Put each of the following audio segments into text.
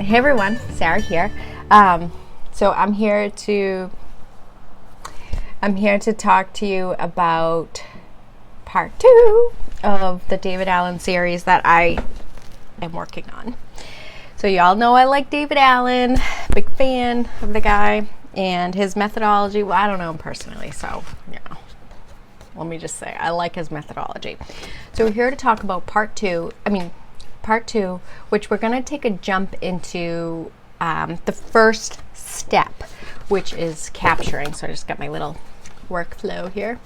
Hey everyone, Sarah here. So I'm here to talk to you about part 2 of the David Allen series that I am working on. So y'all know I like David Allen, big fan of the guy and his methodology. Well, I don't know him personally, so let me just say I like his methodology. So we're here to talk about part two, which we're going to take a jump into the first step, which is capturing. So I just got my little workflow here.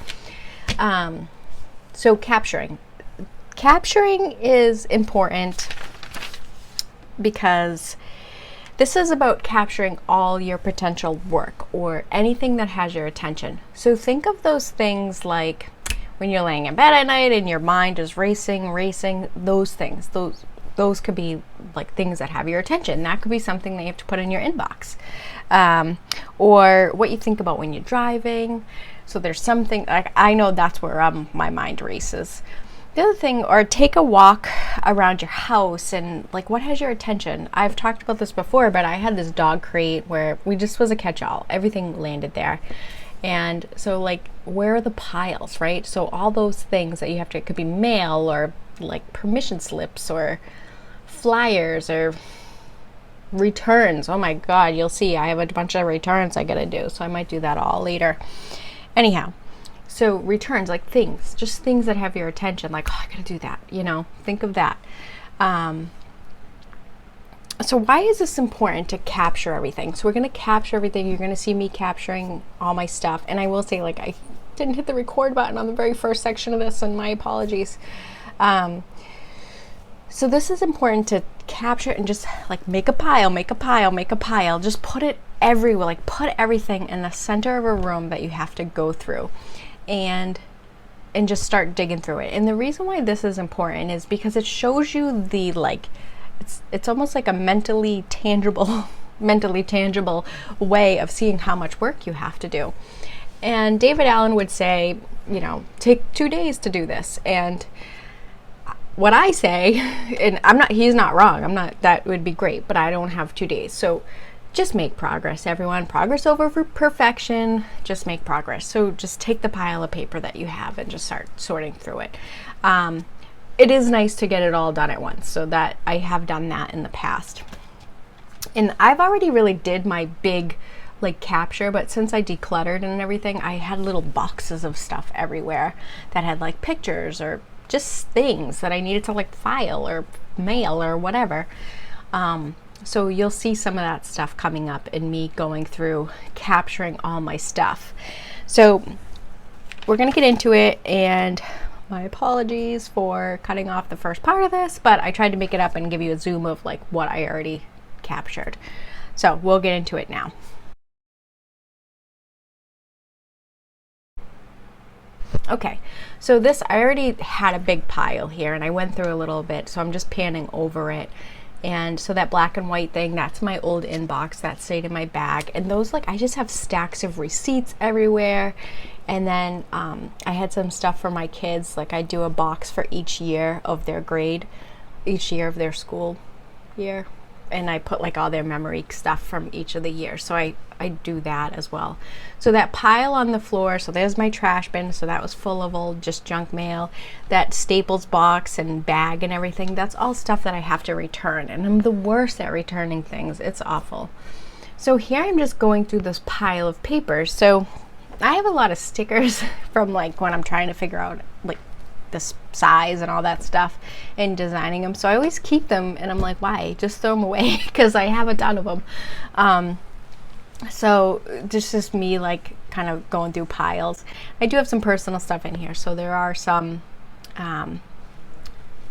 So capturing is important because this is about capturing all your potential work or anything that has your attention. So think of those things like when you're laying in bed at night and your mind is racing, those things, those could be like things that have your attention. That could be something that you have to put in your inbox, or what you think about when you're driving. So there's something like, I know that's where my mind races. The other thing, or take a walk around your house and like what has your attention. I've talked about this before, but I had this dog crate where we just was a catch-all. Everything landed there. And so like, where are the piles, right? So all those things that you have to, it could be mail or like permission slips or flyers or returns. Oh my God, you'll see I have a bunch of returns I gotta do. So I might do that all later. Anyhow, so returns, like things, just things that have your attention, like, oh, I gotta do that, think of that. So why is this important to capture everything? So we're gonna capture everything. You're gonna see me capturing all my stuff. And I will say, like, I didn't hit the record button on the very first section of this, and my apologies. So this is important to capture and just like make a pile, just put it everywhere, like put everything in the center of a room that you have to go through and just start digging through it. And the reason why this is important is because it shows you the, like, it's almost like a mentally tangible way of seeing how much work you have to do. And David Allen would say, take 2 days to do this. And what I say, and he's not wrong, that would be great, but I don't have 2 days. So just make progress, everyone. Progress over perfection. Just make progress. So just take the pile of paper that you have and just start sorting through it. It is nice to get it all done at once, so that I have done that in the past. And I've already really did my big like capture, but since I decluttered and everything, I had little boxes of stuff everywhere that had like pictures or just things that I needed to like file or mail or whatever. So you'll see some of that stuff coming up in me going through capturing all my stuff. So we're gonna get into it, and my apologies for cutting off the first part of this, but I tried to make it up and give you a zoom of like what I already captured. So we'll get into it now. Okay, so this, I already had a big pile here and I went through a little bit, so I'm just panning over it. And so that black and white thing, that's my old inbox that stayed in my bag. And those, like, I just have stacks of receipts everywhere. And then I had some stuff for my kids. Like, I do a box for each year of their grade, each year of their school year. And I put like all their memory stuff from each of the years. So I do that as well. So that pile on the floor, so there's my trash bin. So that was full of old just junk mail. That Staples box and bag and everything, that's all stuff that I have to return. And I'm the worst at returning things. It's awful. So here I'm just going through this pile of papers. So I have a lot of stickers from like when I'm trying to figure out like this size and all that stuff and designing them. So I always keep them, and I'm like, why? Just throw them away, because I have a ton of them. So this is me like kind of going through piles. I do have some personal stuff in here, so there are some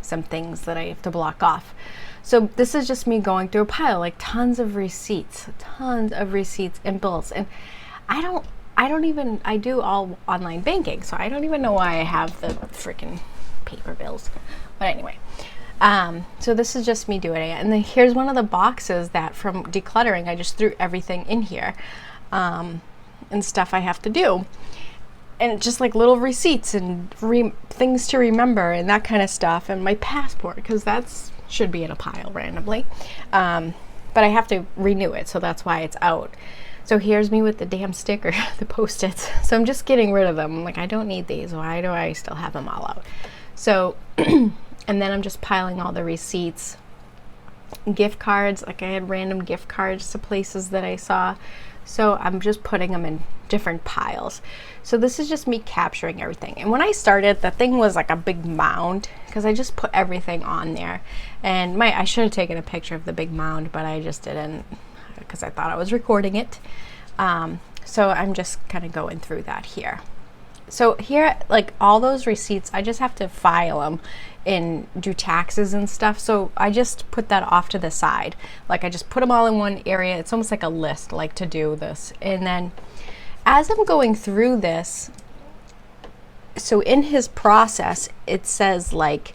things that I have to block off. So this is just me going through a pile, like tons of receipts and bills. And I do all online banking, so I don't even know why I have the freaking paper bills. But anyway, so this is just me doing it. And then here's one of the boxes that from decluttering, I just threw everything in here, and stuff I have to do. And just like little receipts and things to remember and that kind of stuff. And my passport, because that's should be in a pile randomly. but I have to renew it, so that's why it's out. So here's me with the damn sticker, the Post-its. So I'm just getting rid of them. I'm like, I don't need these. Why do I still have them all out? So, and then I'm just piling all the receipts, gift cards. Like I had random gift cards to places that I saw. So I'm just putting them in different piles. So this is just me capturing everything. And when I started, the thing was like a big mound because I just put everything on there. And I should have taken a picture of the big mound, but I just didn't because I thought I was recording it. So I'm just kind of going through that here. So here, like all those receipts, I just have to file them and do taxes and stuff. So I just put that off to the side. Like I just put them all in one area. It's almost like a list, like to do this. And then as I'm going through this, so in his process, it says like,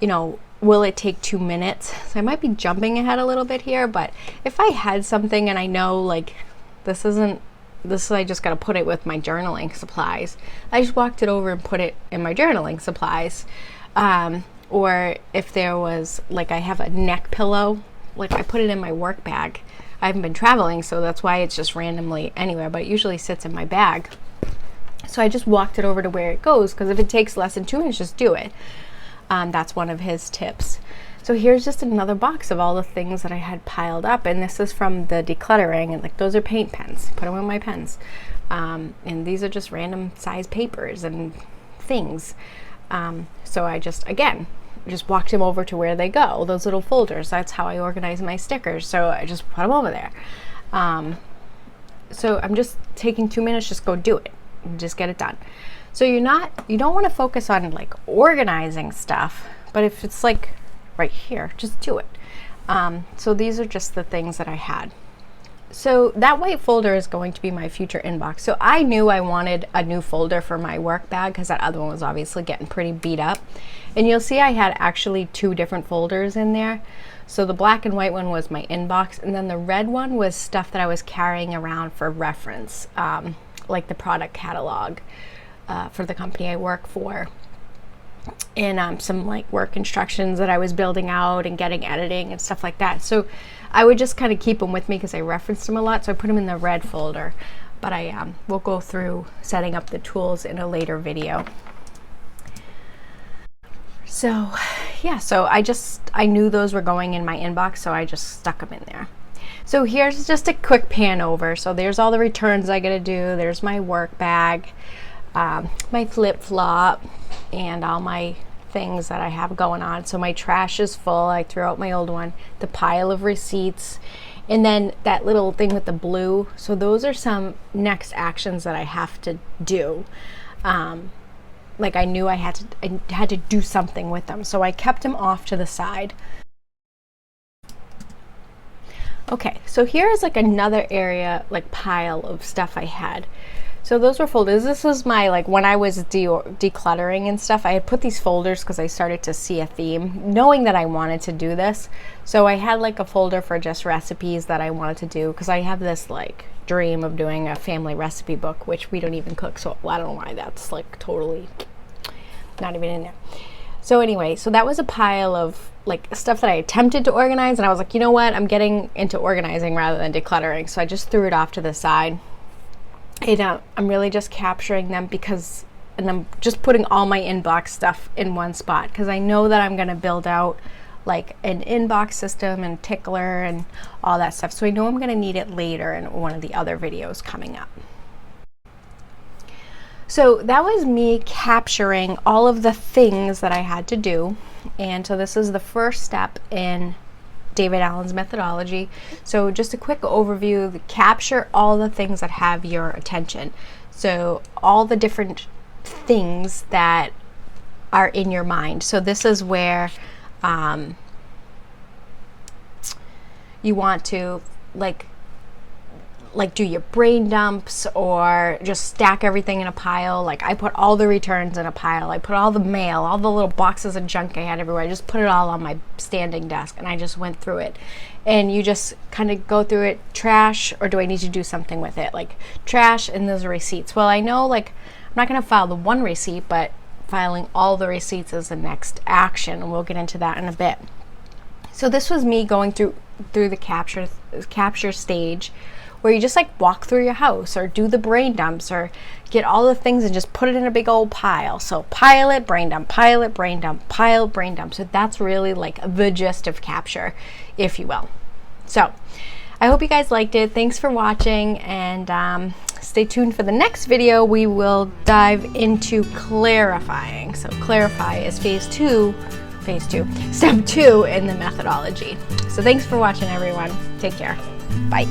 you know, will it take 2 minutes? So I might be jumping ahead a little bit here, but if I had something and I know like this I just got to put it with my journaling supplies, I just walked it over and put it in my journaling supplies. Or if there was like I have a neck pillow, like I put it in my work bag. I haven't been traveling, so that's why it's just randomly anywhere, but it usually sits in my bag. So I just walked it over to where it goes, because if it takes less than 2 minutes, just do it. That's one of his tips. So here's just another box of all the things that I had piled up, and this is from the decluttering, and like those are paint pens. Put them in my pens. And these are just random size papers and things. So I just walked them over to where they go, those little folders. That's how I organize my stickers. So I just put them over there. So I'm just taking 2 minutes, just go do it. Just get it done. So you don't want to focus on like organizing stuff, but if it's like right here, just do it. So these are just the things that I had. So that white folder is going to be my future inbox. So I knew I wanted a new folder for my work bag because that other one was obviously getting pretty beat up. And you'll see I had actually 2 different folders in there. So the black and white one was my inbox, and then the red one was stuff that I was carrying around for reference, like the product catalog for the company I work for. And some like work instructions that I was building out and getting editing and stuff like that. So I would just kind of keep them with me because I referenced them a lot. So I put them in the red folder, but I will go through setting up the tools in a later video. So yeah, so I knew those were going in my inbox, so I just stuck them in there. So here's just a quick pan over. So there's all the returns I gotta do. There's my work bag, my flip-flop, and all my things that I have going on. So my trash is full. I threw out my old one, the pile of receipts, and then that little thing with the blue. So those are some next actions that I have to do. Like I knew I had to do something with them. So I kept them off to the side. Okay, so here is like another area, like pile of stuff I had. So those were folders. This was my, like when I was decluttering and stuff, I had put these folders because I started to see a theme, knowing that I wanted to do this. So I had like a folder for just recipes that I wanted to do, because I have this like dream of doing a family recipe book, which we don't even cook. So I don't know why that's like totally not even in there. So anyway, so that was a pile of like stuff that I attempted to organize, and I was like, you know what, I'm getting into organizing rather than decluttering. So I just threw it off to the side. And I'm really just capturing them and I'm just putting all my inbox stuff in one spot, because I know that I'm going to build out like an inbox system and tickler and all that stuff. So I know I'm going to need it later in one of the other videos coming up. So that was me capturing all of the things that I had to do. And so this is the first step in David Allen's methodology. So just a quick overview: capture all the things that have your attention. So all the different things that are in your mind. So this is where you want to like do your brain dumps, or just stack everything in a pile. Like I put all the returns in a pile. I put all the mail, all the little boxes of junk I had everywhere. I just put it all on my standing desk, and I just went through it. And you just kind of go through it. Trash, or do I need to do something with it? Like trash, and those receipts. Well, I know like I'm not going to file the one receipt, but filing all the receipts is the next action, and we'll get into that in a bit. So this was me going through the capture stage, where you just like walk through your house or do the brain dumps or get all the things and just put it in a big old pile. So pile it, brain dump, pile it, brain dump, pile, brain dump. So that's really like the gist of capture, if you will. So I hope you guys liked it. Thanks for watching, and stay tuned for the next video. We will dive into clarifying. So clarify is step 2 in the methodology. So thanks for watching, everyone. Take care. Bye.